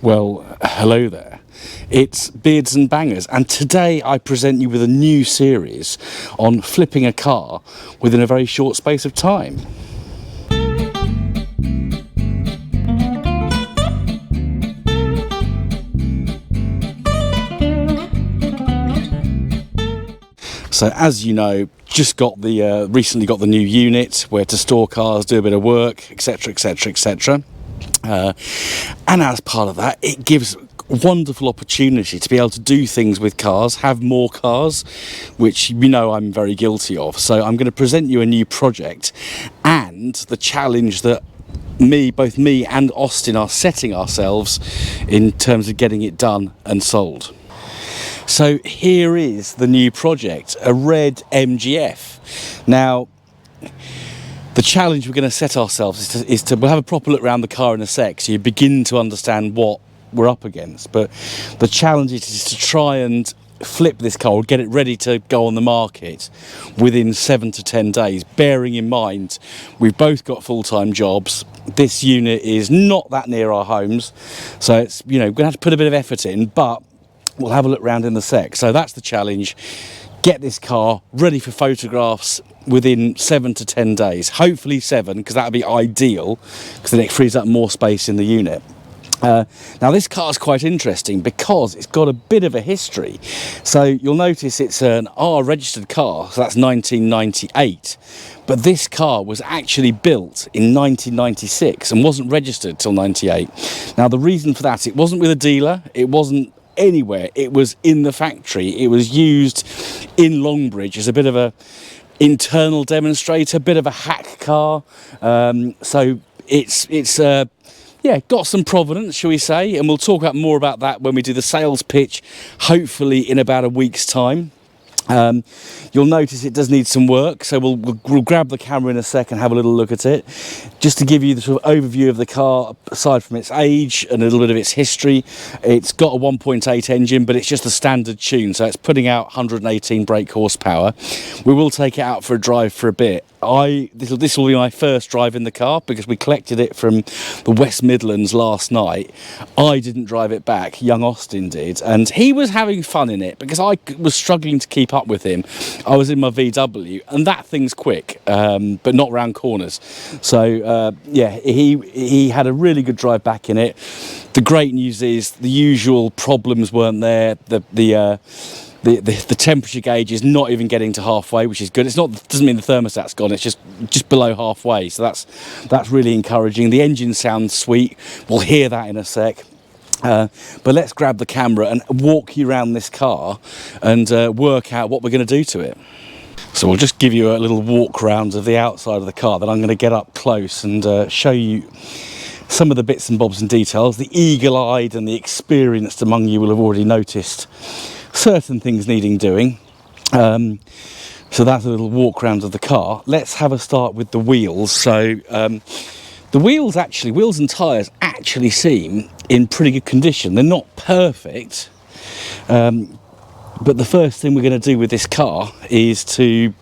Well, hello there. It's Beards and Bangers, and today I present you with a new series on flipping a car within a very short space of time. So as you know, just got the recently got the new unit where to store cars, do a bit of work, etc, etc, etc. And as part of that, it gives wonderful opportunity to be able to do things with cars, have more cars, which you know I'm very guilty of. So I'm going to present you a new project and the challenge that both me and Austin are setting ourselves in terms of getting it done and sold. So here is the new project, a red MGF. Now, the challenge we're going to set ourselves we'll have a proper look around the car in a sec, so you begin to understand what we're up against. But the challenge is to try and flip this car or get it ready to go on the market within 7 to 10 days, bearing in mind we've both got full-time jobs. This unit is not that near our homes, so it's, you know, we're going to have to put a bit of effort in, but we'll have a look round in the sec. So that's the challenge. Get this car ready for photographs within 7 to 10 days. Hopefully 7, because that would be ideal, because then it frees up more space in the unit. Now this car is quite interesting because it's got a bit of a history. So you'll notice it's an R registered car, so that's 1998. But this car was actually built in 1996 and wasn't registered till 98. Now the reason for that, it wasn't with a dealer, it wasn't anywhere, it was in the factory. It was used in Longbridge as a bit of a internal demonstrator, bit of a hack car. So it's yeah, got some provenance, shall we say, and we'll talk more about that when we do the sales pitch, hopefully in about a week's time. You'll notice it does need some work, so we'll grab the camera in a sec and have a little look at it, just to give you the sort of overview of the car. Aside from its age and a little bit of its history, it's got a 1.8 engine, but it's just a standard tune, so it's putting out 118 brake horsepower. We will take it out for a drive for a bit. This will be my first drive in the car because we collected it from the West Midlands last night. I didn't drive it back, young Austin did, and he was having fun in it because I was struggling to keep up with him. I was in my VW, and that thing's quick, but not round corners. So yeah, he had a really good drive back in it. The great news is the usual problems weren't there. The temperature gauge is not even getting to halfway, which is good. Doesn't mean the thermostat's gone, it's just below halfway, so that's really encouraging. The engine sounds sweet, we'll hear that in a sec. But let's grab the camera and walk you around this car and work out what we're going to do to it. So we'll just give you a little walk round of the outside of the car, then I'm going to get up close and show you some of the bits and bobs and details. The eagle-eyed and the experienced among you will have already noticed certain things needing doing. So that's a little walk round of the car. Let's have a start with the wheels. So the wheels and tyres actually seem in pretty good condition. They're not perfect, but the first thing we're going to do with this car is to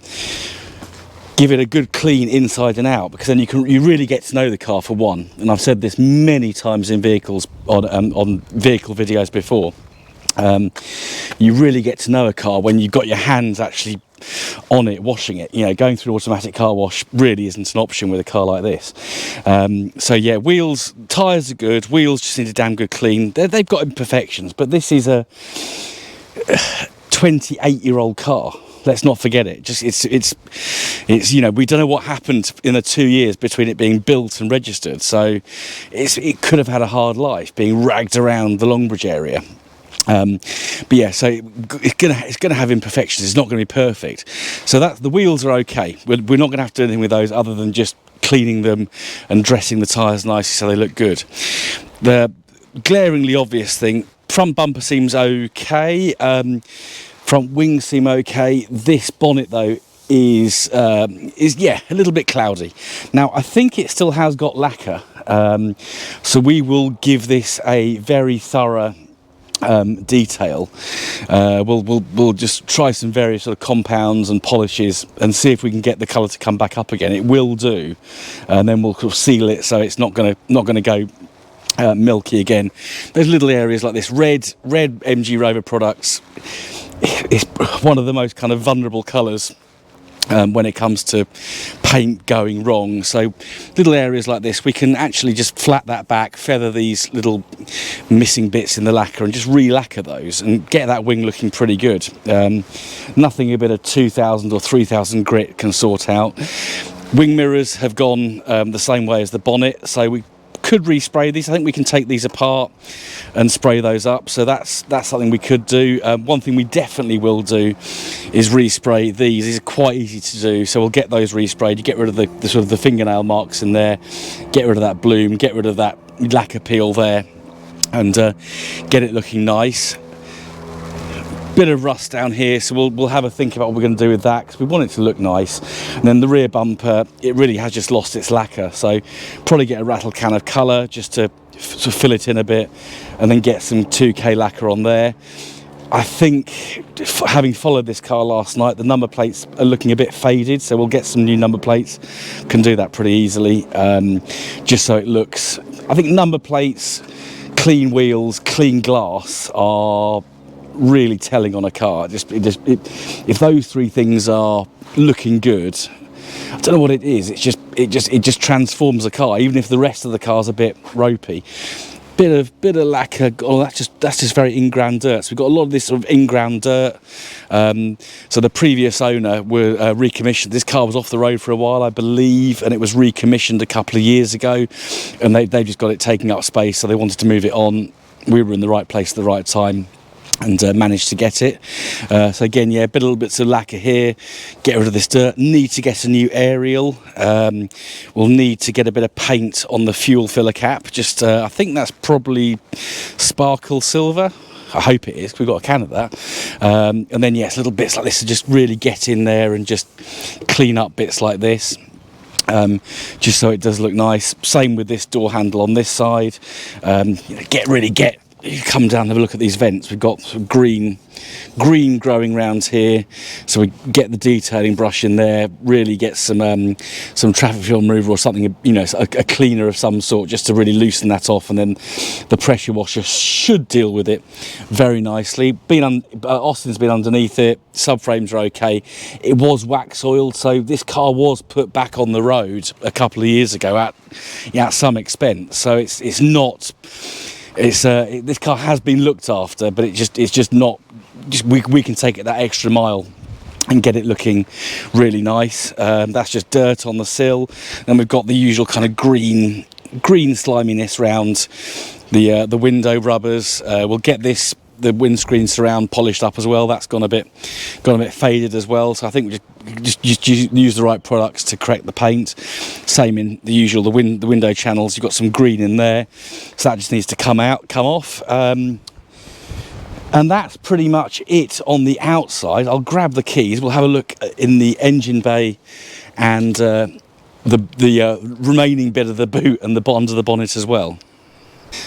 give it a good clean inside and out, because then you really get to know the car for one. And I've said this many times in vehicles on vehicle videos before. You really get to know a car when you've got your hands actually on it, washing it. You know, going through automatic car wash really isn't an option with a car like this. So yeah, tyres are good, wheels just need a damn good clean. They've got imperfections, but this is a 28-year-old car. Let's not forget it. It's you know, we don't know what happened in the 2 years between it being built and registered, so it could have had a hard life being ragged around the Longbridge area. But yeah, so it's gonna have imperfections. It's not going to be perfect. So the wheels are okay. We're not going to have to do anything with those other than just cleaning them and dressing the tyres nicely so they look good. The glaringly obvious thing: front bumper seems okay. Front wings seem okay. This bonnet though is yeah, a little bit cloudy. Now I think it still has got lacquer, so we will give this a very thorough detail. We'll just try some various sort of compounds and polishes and see if we can get the colour to come back up again. It will do, and then we'll seal it so it's not going to go milky again. There's little areas like this. Red MG Rover products is one of the most kind of vulnerable colours when it comes to paint going wrong. So little areas like this, we can actually just flat that back, feather these little missing bits in the lacquer and just re-lacquer those and get that wing looking pretty good. Nothing a bit of 2000 or 3000 grit can sort out. Wing mirrors have gone the same way as the bonnet, so we could respray these. I think we can take these apart and spray those up, so that's something we could do. One thing we definitely will do is respray these. These are quite easy to do, so we'll get those resprayed. You get rid of the sort of the fingernail marks in there, get rid of that bloom, get rid of that lacquer peel there, and get it looking nice. Bit of rust down here, so we'll have a think about what we're going to do with that, because we want it to look nice. And then the rear bumper, it really has just lost its lacquer, so probably get a rattle can of colour just to sort of fill it in a bit, and then get some 2K lacquer on there. I think, having followed this car last night, the number plates are looking a bit faded, so we'll get some new number plates. Can do that pretty easily, just so it looks. I think number plates, clean wheels, clean glass are really telling on a car. If those three things are looking good, I don't know what it is. It just transforms a car, even if the rest of the car's a bit ropey. Bit of lacquer. Oh, that's just very in-ground dirt. So we've got a lot of this sort of in-ground dirt. So the previous owner were recommissioned. This car was off the road for a while, I believe, and it was recommissioned a couple of years ago, and they just got it taking up space, so they wanted to move it on. We were in the right place at the right time and managed to get it. So again, yeah, little bits of lacquer here, get rid of this dirt. Need to get a new aerial. We'll need to get a bit of paint on the fuel filler cap. Just I think that's probably sparkle silver. I hope it is, 'cause we've got a can of that. And then yes, little bits like this to just really get in there and just clean up bits like this. Just so it does look nice. Same with this door handle on this side. You come down and have a look at these vents. We've got some green growing round here, so we get the detailing brush in there, really get some traffic film remover or something, a cleaner of some sort, just to really loosen that off, and then the pressure washer should deal with it very nicely. Austin's been underneath it, subframes are okay. It was wax oiled, so this car was put back on the road a couple of years ago at some expense, so it's not. This car has been looked after, but it's just not. We can take it that extra mile and get it looking really nice. That's just dirt on the sill. Then we've got the usual kind of green sliminess round the window rubbers. We'll get the windscreen surround polished up as well. That's gone a bit faded as well, so I think we just use the right products to correct the paint. Same in the usual, the window channels, you've got some green in there, so that just needs to come off, and that's pretty much it on the outside. I'll grab the keys, we'll have a look in the engine bay and the remaining bit of the boot and the under the bonnet as well.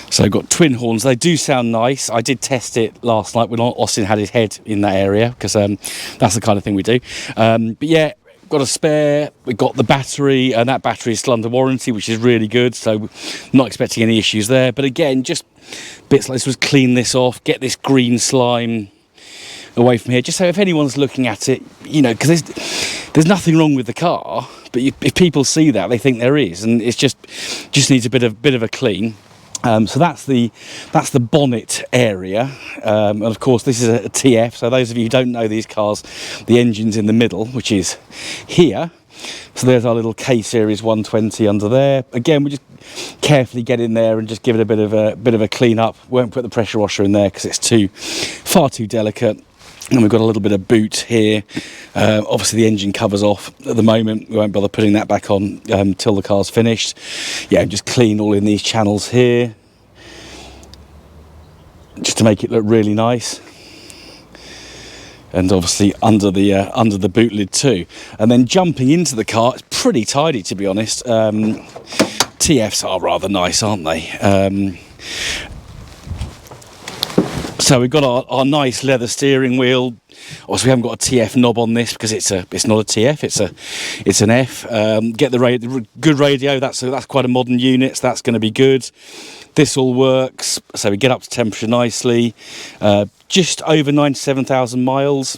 So I've got twin horns. They do sound nice. I did test it last night when Austin had his head in that area, because that's the kind of thing we do. But yeah, got a spare. We've got the battery, and that battery is still under warranty, which is really good. So not expecting any issues there. But again, just bits like this, was clean this off, get this green slime away from here, just so if anyone's looking at it, because there's nothing wrong with the car, but if people see that, they think there is, and it's just needs a bit of a clean. So that's the bonnet area, and of course this is a TF, so those of you who don't know these cars, the engine's in the middle, which is here. So there's our little K-Series 120 under there. Again, we just carefully get in there and just give it a bit of a clean up. Won't put the pressure washer in there because it's far too delicate. And we've got a little bit of boot here. Obviously the engine cover's off at the moment. We won't bother putting that back on till the car's finished. Yeah, just clean all in these channels here, just to make it look really nice. And obviously under the boot lid too. And then jumping into the car, it's pretty tidy, to be honest. TFs are rather nice, aren't they? So we've got our nice leather steering wheel, Obviously, we haven't got a TF knob on this because it's not a TF, it's an F. Get the good radio. That's quite a modern unit, so that's going to be good. This all works, so we get up to temperature nicely. Just over 97,000 miles.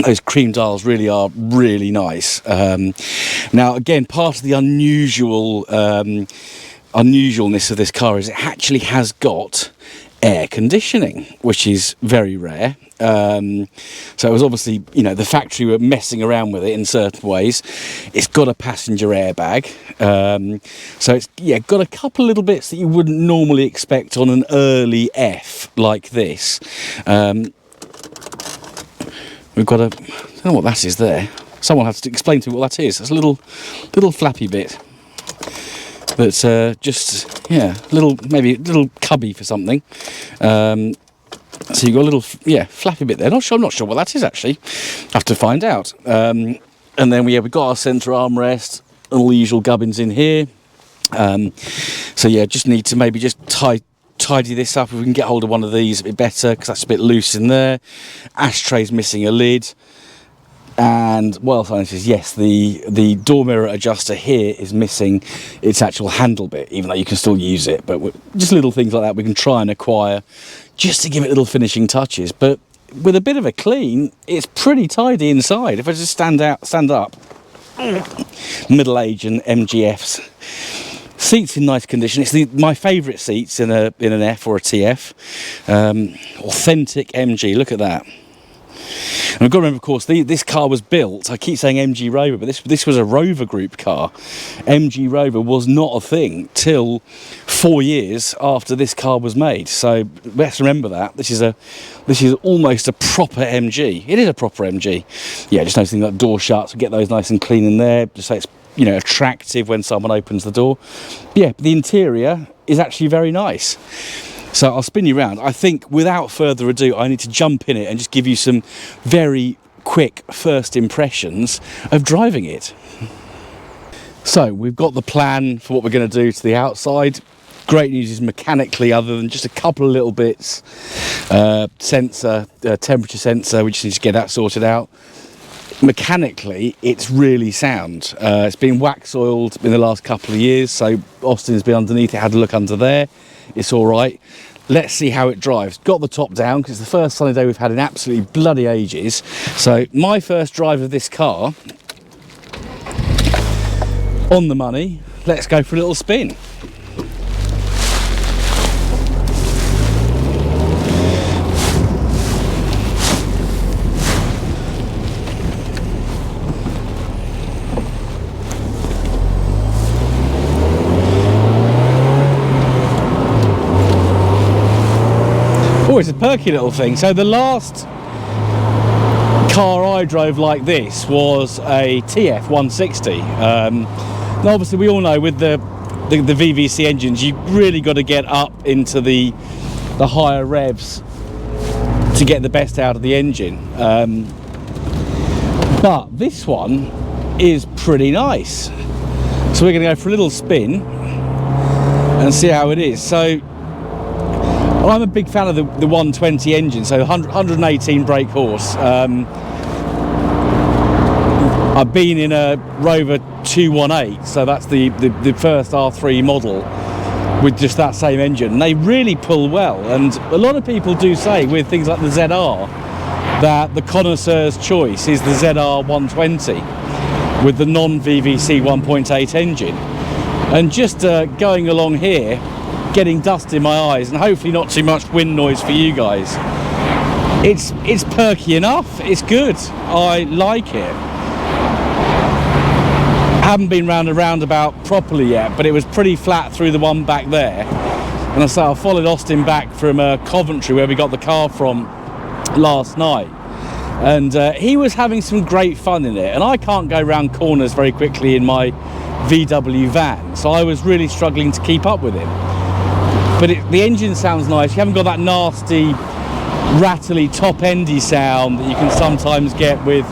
Those cream dials really are really nice. Now, again, part of the unusualness of this car is it actually has got air conditioning, which is very rare. So it was obviously, the factory were messing around with it in certain ways. It's got a passenger airbag, so it's got a couple of little bits that you wouldn't normally expect on an early F like this. We've got I don't know what that is there. Someone has to explain to me what that is. It's a little flappy bit. That's maybe a little cubby for something. So you've got a little flappy bit there. I'm not sure what that is actually. Have to find out. And then we've got our centre armrest and all the usual gubbins in here. Just need to maybe just tidy this up. If we can get hold of one of these a bit better, because that's a bit loose in there. Ashtray's missing a lid. And yes, the door mirror adjuster here is missing its actual handle bit, even though you can still use it. But just little things like that we can try and acquire just to give it little finishing touches. But with a bit of a clean, it's pretty tidy inside. If I just stand up, middle-age and MGFs. Seats in nice condition. It's my favourite seats in an F or a TF. Authentic MG. Look at that. And I've got to remember, of course, this car was built. I keep saying MG Rover, but this was a Rover Group car. MG Rover was not a thing till 4 years after this car was made. So let's remember that this is almost a proper MG. It is a proper MG. Yeah, just noticing that door shuts. Get those nice and clean in there, just so it's attractive when someone opens the door. Yeah, the interior is actually very nice. So I'll spin you around. I think without further ado, I need to jump in it and just give you some very quick first impressions of driving it. So we've got the plan for what we're going to do to the outside. Great news is mechanically, other than just a couple of little bits, temperature sensor, we just need to get that sorted out. Mechanically, it's really sound. It's been wax oiled in the last couple of years, so Austin's been underneath it, had a look under there. It's all right. Let's see how it drives. Got the top down because it's the first sunny day we've had in absolutely bloody ages. So my first drive of this car, on the money. Let's go for a little spin. Oh, it's a perky little thing. So the last car I drove like this was a TF 160. Now obviously we all know with the VVC engines, you really got to get up into the higher revs to get the best out of the engine. But this one is pretty nice. So we're going to go for a little spin and see how it is. So I'm a big fan of the 120 engine, so 118 brake horse. I've been in a Rover 218, so that's the first R3 model with just that same engine. And they really pull well, and a lot of people do say with things like the ZR that the connoisseur's choice is the ZR 120 with the non-VVC 1.8 engine. And just going along here, getting dust in my eyes and hopefully not too much wind noise for you guys, it's perky enough. It's good. I like it. I haven't been round a roundabout properly yet, but it was pretty flat through the one back there. And I followed Austin back from Coventry, where we got the car from last night, and he was having some great fun in it. And I can't go round corners very quickly in my VW van, so I was really struggling to keep up with him. But the engine sounds nice. You haven't got that nasty, rattly, top-endy sound that you can sometimes get with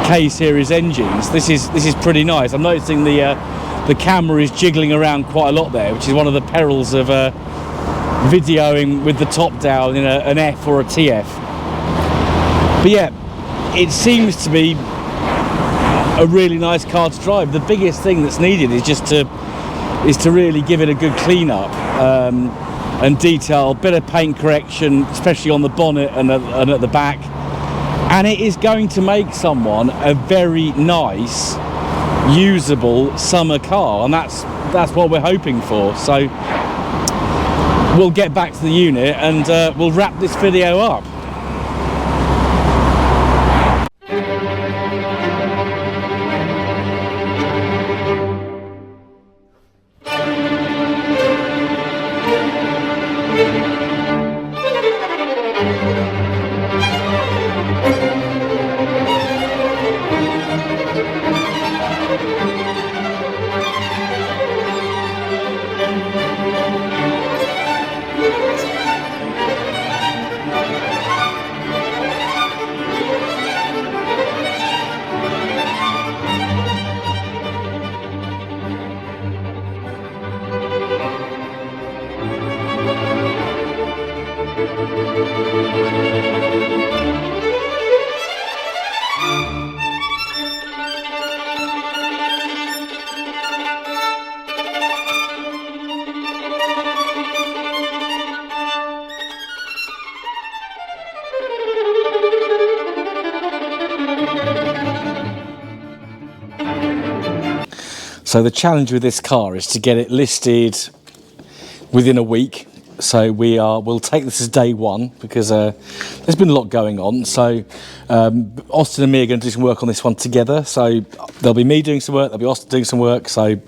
K-series engines. This is pretty nice. I'm noticing the camera is jiggling around quite a lot there, which is one of the perils of videoing with the top down in an F or a TF. But yeah, it seems to be a really nice car to drive. The biggest thing that's needed is just to really give it a good clean up and detail, bit of paint correction, especially on the bonnet and at the back, and it is going to make someone a very nice, usable summer car, and that's what we're hoping for. So we'll get back to the unit and we'll wrap this video up. So the challenge with this car is to get it listed within a week. So we'll take this as day one because there's been a lot going on. So Austin and me are going to do some work on this one together. So there'll be me doing some work, there'll be Austin doing some work. So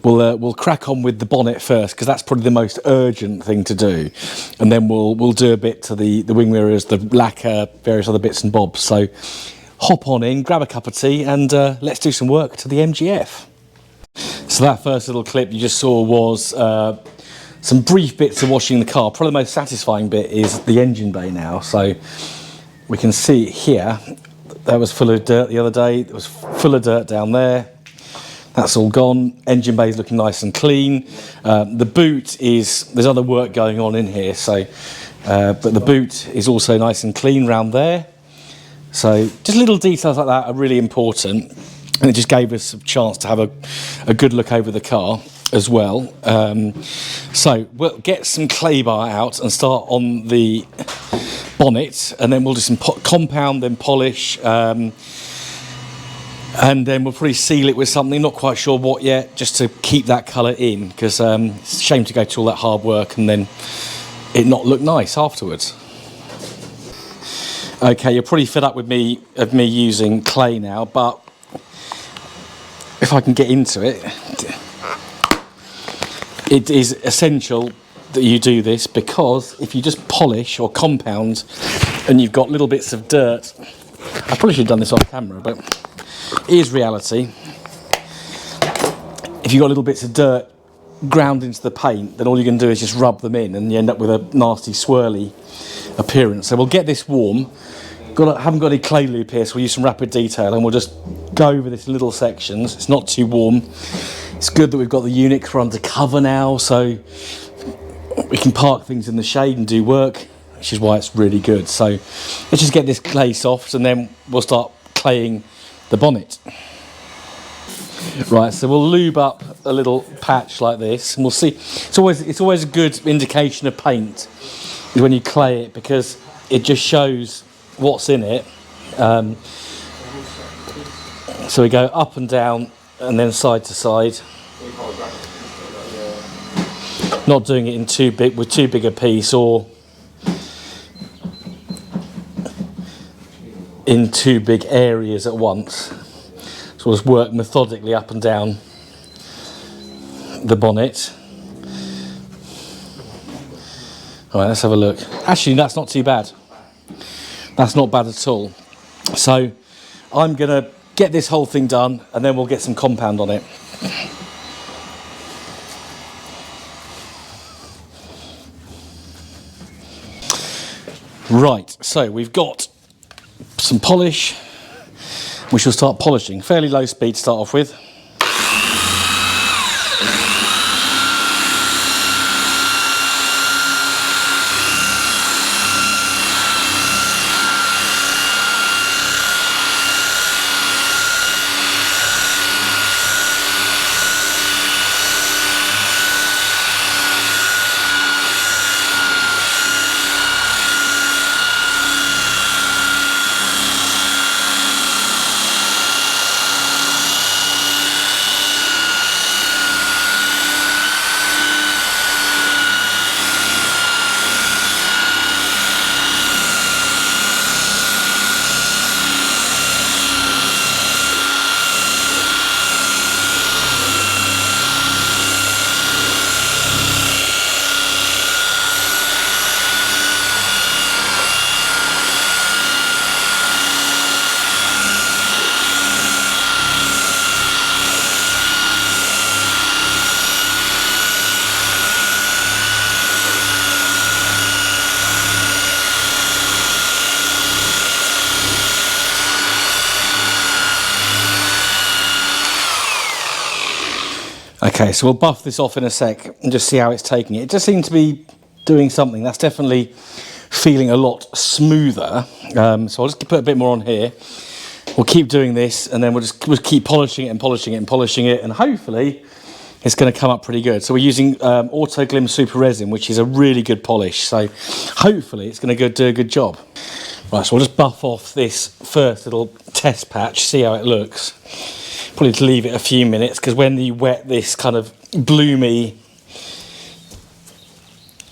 we'll crack on with the bonnet first because that's probably the most urgent thing to do, and then we'll do a bit to the wing mirrors, the lacquer, various other bits and bobs. So hop on in, grab a cup of tea, and let's do some work to the MGF. So that first little clip you just saw was some brief bits of washing the car. Probably the most satisfying bit is the engine bay now. So we can see here, that was full of dirt the other day. It was full of dirt down there. That's all gone. Engine bay is looking nice and clean. The boot there's other work going on in here. So, but the boot is also nice and clean round there. So just little details like that are really important. And it just gave us a chance to have a good look over the car as well. So we'll get some clay bar out and start on the bonnet, and then we'll do some compound, then polish, and then we'll probably seal it with something, not quite sure what yet, just to keep that colour in, because it's a shame to go to all that hard work and then it not look nice afterwards. Okay, you're pretty fed up with me using clay now, but if I can get into it, it is essential that you do this, because if you just polish or compound and you've got little bits of dirt, I probably should have done this off camera, but it is reality. If you've got little bits of dirt ground into the paint, then all you can do is just rub them in and you end up with a nasty swirly appearance. So we'll get this warm. Haven't got any clay loop here, so we'll use some rapid detail and we'll just go over this in little sections. It's not too warm. It's good that we've got the unit under cover now, so we can park things in the shade and do work, which is why it's really good. So let's just get this clay soft and then we'll start claying the bonnet. Right, so we'll lube up a little patch like this, and we'll see. It's always a good indication of paint is when you clay it, because it just shows what's in it. So we go up and down and then side to side, not doing it with too big a piece or in too big areas at once. So we'll just work methodically up and down the bonnet. All right, let's have a look. Actually, that's not too bad. That's not bad at all. So I'm going to get this whole thing done and then we'll get some compound on it. Right, so we've got some polish. We shall start polishing. Fairly low speed to start off with. Okay, so we'll buff this off in a sec and just see how it's taking it. It just seems to be doing something. That's definitely feeling a lot smoother. So I'll just put a bit more on here. We'll keep doing this, and then we'll keep polishing it and polishing it and polishing it, and hopefully it's going to come up pretty good. So we're using Auto Glim Super Resin, which is a really good polish. So hopefully it's going to do a good job. Right, so we'll just buff off this first little test patch, see how it looks. Probably to leave it a few minutes, because when you wet this kind of bloomy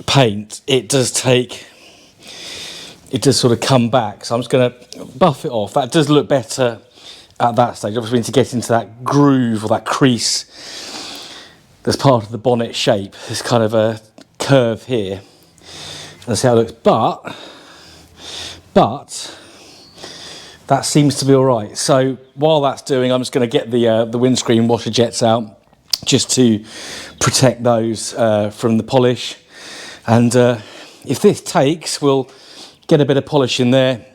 paint, it does sort of come back. So I'm just going to buff it off. That does look better at that stage. Obviously we need to get into that groove or that crease that's part of the bonnet shape. This kind of a curve here. Let's see how it looks. But that seems to be all right. So while that's doing, I'm just going to get the windscreen washer jets out just to protect those from the polish. And if this takes, we'll get a bit of polish in there,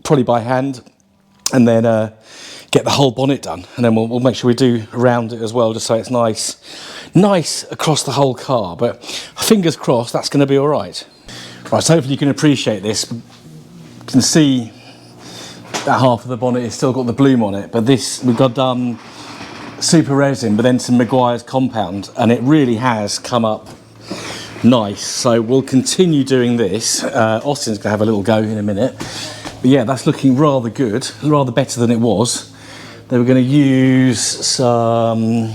probably by hand, and then get the whole bonnet done. And then we'll make sure we do around it as well, just so it's nice across the whole car. But fingers crossed, that's going to be all right. Right, so hopefully you can appreciate this. You can see that half of the bonnet has still got the bloom on it, but this we've got done super resin, but then some Meguiar's compound, and it really has come up nice. So we'll continue doing this. Austin's gonna have a little go in a minute, but yeah, that's looking rather good, rather better than it was. They were going to use some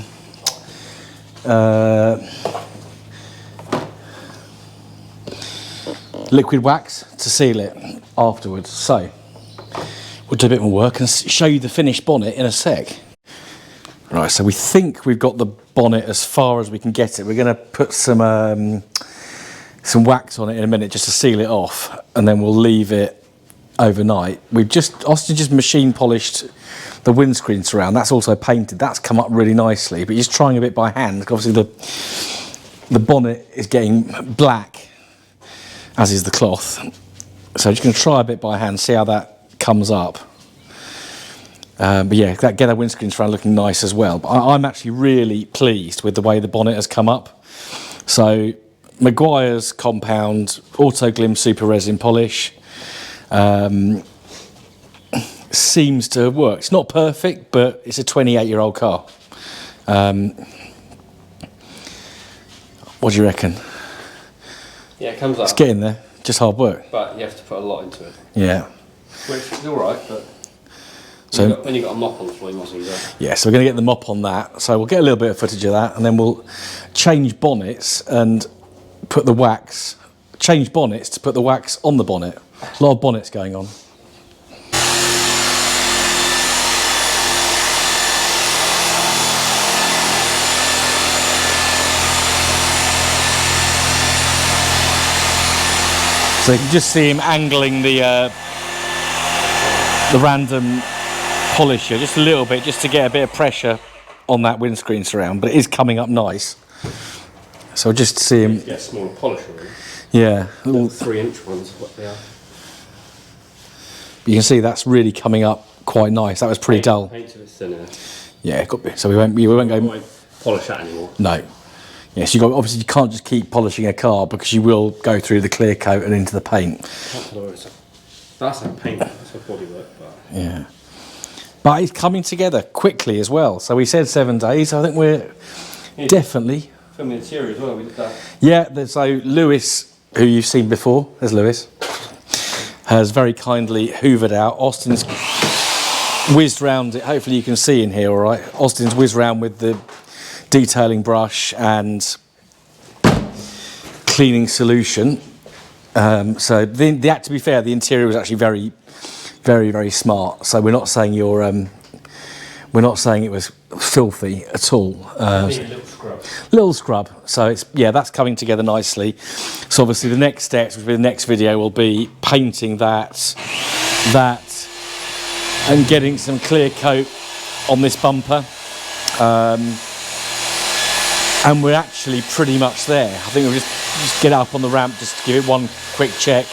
liquid wax to seal it afterwards. So we'll do a bit more work and show you the finished bonnet in a sec. Right, so we think we've got the bonnet as far as we can get it. We're going to put some wax on it in a minute just to seal it off, and then we'll leave it overnight. Austin just machine polished the windscreen surround. That's also painted. That's come up really nicely, but he's trying a bit by hand, because obviously the bonnet is getting black, as is the cloth. So just going to try a bit by hand, see how that comes up. But yeah, get our windscreen surround looking nice as well. But I'm actually really pleased with the way the bonnet has come up. So Meguiar's compound, Auto Glim Super Resin polish, seems to have worked. It's not perfect, but it's a 28-year-old car. What do you reckon? Yeah, it comes up. It's getting there. Just hard work. But you have to put a lot into it. Yeah. Which is all right, but so when you've got a mop on the floor, you must use that. Yeah, so we're going to get the mop on that. So we'll get a little bit of footage of that, and then we'll change bonnets and put the wax. Change bonnets to put the wax on the bonnet. A lot of bonnets going on. So you can just see him angling the random polisher just a little bit, just to get a bit of pressure on that windscreen surround, but it is coming up nice. So I'll just see him. You get a smaller polisher, really. Yeah. Little 3-inch ones, what they are. You can see that's really coming up quite nice. That was pretty dull. Painted it thinner. Yeah, it got bit. So we won't go. Polish that anymore. No. Yes, obviously you can't just keep polishing a car, because you will go through the clear coat and into the paint. That's like paint. That's like bodywork, but yeah. But it's coming together quickly as well. So we said 7 days. I think we're definitely filming the interior as well. We did that. Yeah. So Lewis, who you've seen before, there's Lewis, has very kindly hoovered out. Austin's whizzed round it. Hopefully you can see in here all right. Austin's whizzed round with the detailing brush and cleaning solution. So to be fair, the interior was actually very, very, very smart. So we're not saying we're not saying it was filthy at all. A little scrub. Little scrub. So that's coming together nicely. So obviously the next steps, the next video will be painting that, and getting some clear coat on this bumper. And we're actually pretty much there. I think we'll just get up on the ramp, just to give it one quick check.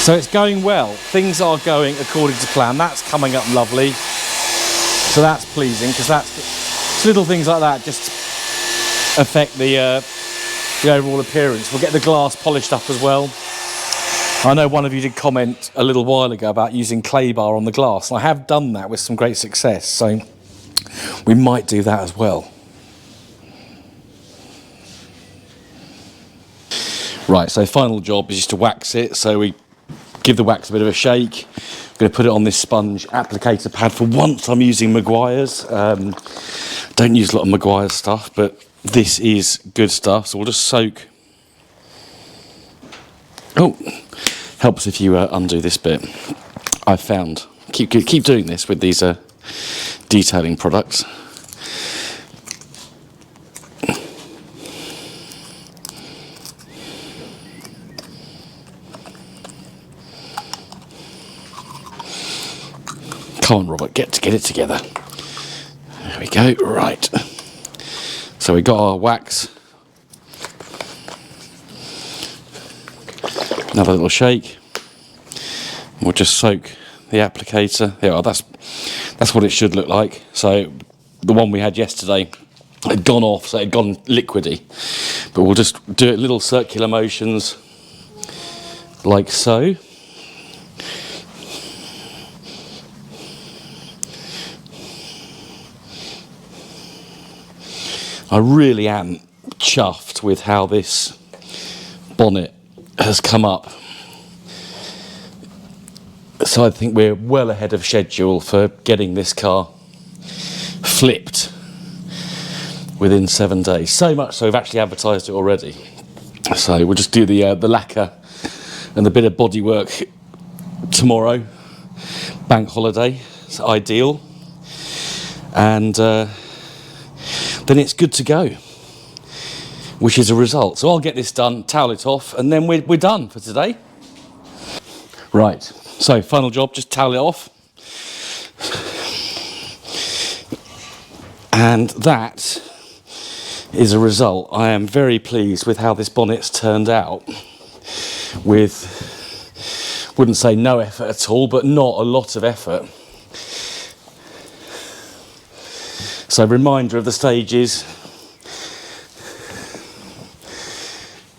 So it's going well. Things are going according to plan. That's coming up lovely. So that's pleasing, because that's little things like that just affect the overall appearance. We'll get the glass polished up as well. I know one of you did comment a little while ago about using clay bar on the glass, and I have done that with some great success, so we might do that as well. Right, so final job is just to wax it, so we give the wax a bit of a shake. I'm going to put it on this sponge applicator pad. For once I'm using Maguire's. Don't use a lot of Maguire's stuff, but this is good stuff, so we'll just soak. Oh, helps if you undo this bit. I've found. Keep doing this with these detailing products. Come on, Robert, get it together. There we go, right. So we got our wax. Another little shake. We'll just soak the applicator. Yeah, well, that's what it should look like. So the one we had yesterday had gone off, so it had gone liquidy. But we'll just do it little circular motions like so. I really am chuffed with how this bonnet has come up. So I think we're well ahead of schedule for getting this car flipped within 7 days. So much so we've actually advertised it already. So we'll just do the lacquer and the bit of bodywork tomorrow. Bank holiday, it's ideal. And then it's good to go, which is a result. So I'll get this done, towel it off, and then we're done for today. Right, so final job, just towel it off. And that is a result. I am very pleased with how this bonnet's turned out, with, wouldn't say no effort at all, but not a lot of effort. So reminder of the stages: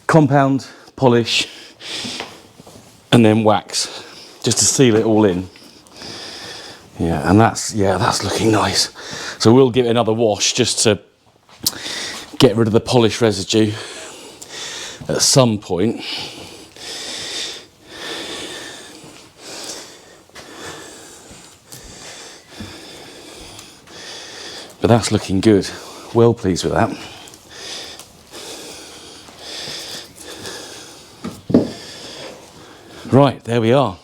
compound, polish, and then wax, just to seal it all in. Yeah, and that's looking nice. So we'll give it another wash just to get rid of the polish residue at some point. But that's looking good. Well pleased with that. Right, there we are.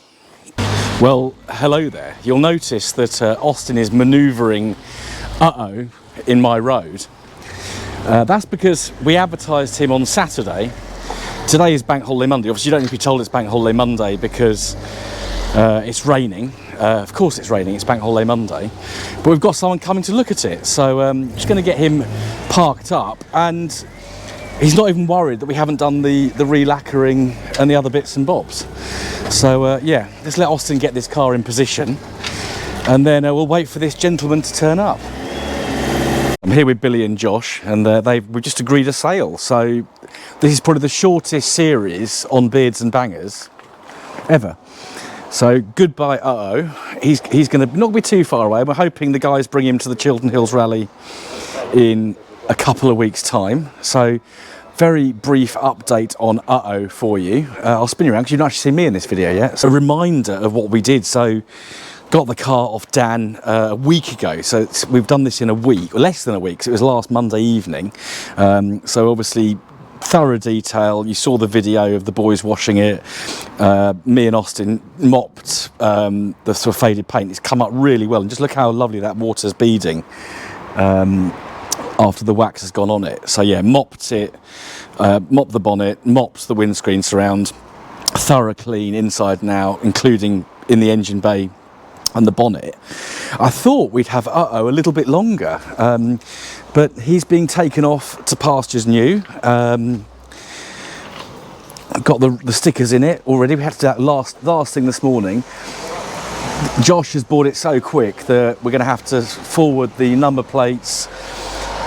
Well, hello there. You'll notice that Austin is manoeuvring in my road. That's because we advertised him on Saturday. Today is Bank Holiday Monday. Obviously you don't need to be told it's Bank Holiday Monday because it's raining. Of course it's raining, it's Bank Holiday Monday. But we've got someone coming to look at it. So I'm just going to get him parked up, and he's not even worried that we haven't done the re-lacquering and the other bits and bobs. So yeah, let's let Austin get this car in position, and then we'll wait for this gentleman to turn up. I'm here with Billy and Josh, and we've just agreed a sale. So this is probably the shortest series on Beards and Bangers ever. So goodbye, He's going to not be too far away. We're hoping the guys bring him to the Chiltern Hills Rally in a couple of weeks' time. So very brief update on for you. I'll spin you around because you've not actually seen me in this video yet. So a reminder of what we did. So got the car off Dan a week ago. So we've done this in a week, or less than a week, because it was last Monday evening. So obviously thorough detail. You saw the video of the boys washing it. Me and Austin mopped the sort of faded paint. It's come up really well, and just look how lovely that water's beading after the wax has gone on it. So yeah, mopped it, mopped the bonnet, mopped the windscreen surround, thorough clean inside and out, including in the engine bay and the bonnet. I thought we'd have a little bit longer, but he's being taken off to pastures new. Got the stickers in it already. We had to do that last thing this morning. Josh has bought it so quick that we're going to have to forward the number plates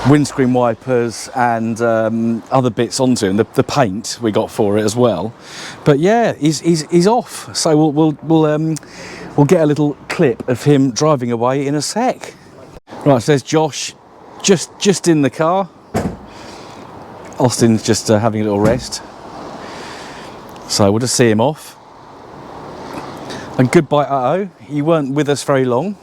windscreen wipers and other bits onto him. The paint we got for it as well. But yeah, he's off. So we'll get a little clip of him driving away in a sec. Right, so there's Josh, just in the car. Austin's just having a little rest. So we'll just see him off. And goodbye, uh-oh. You weren't with us very long.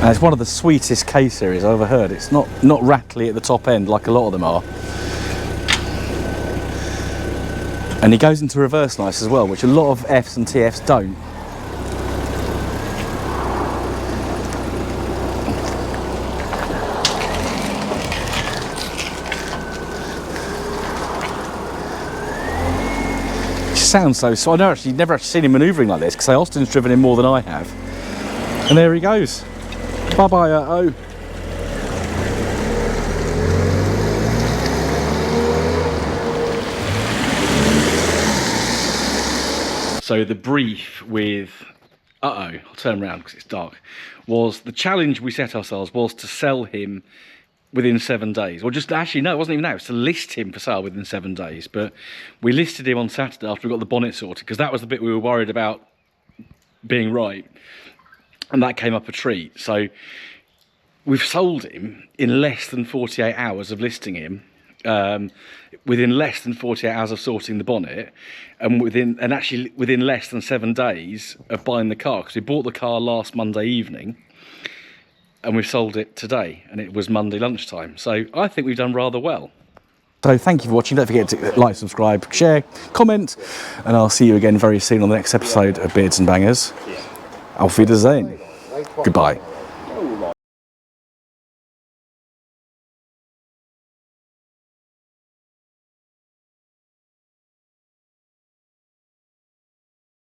And it's one of the sweetest K series I've ever heard. It's not rattly at the top end like a lot of them are. And he goes into reverse nice as well, which a lot of Fs and TFs don't. Sounds so I never actually seen him manoeuvring like this, because Austin's driven him more than I have. And there he goes. Bye bye, uh-oh. So the brief with I'll turn around because it's dark, was the challenge we set ourselves was to sell him within 7 days. Or just, actually, no, it wasn't even that. It was to list him for sale within 7 days. But we listed him on Saturday after we got the bonnet sorted, because that was the bit we were worried about being right. And that came up a treat. So we've sold him in less than 48 hours of listing him, within less than 48 hours of sorting the bonnet, and actually within less than 7 days of buying the car, because we bought the car last Monday evening. And we've sold it today, and it was Monday lunchtime. So I think we've done rather well. So thank you for watching. Don't forget to like, subscribe, share, comment, and I'll see you again very soon on the next episode of Beards and Bangers. Auf Wiedersehen. Goodbye.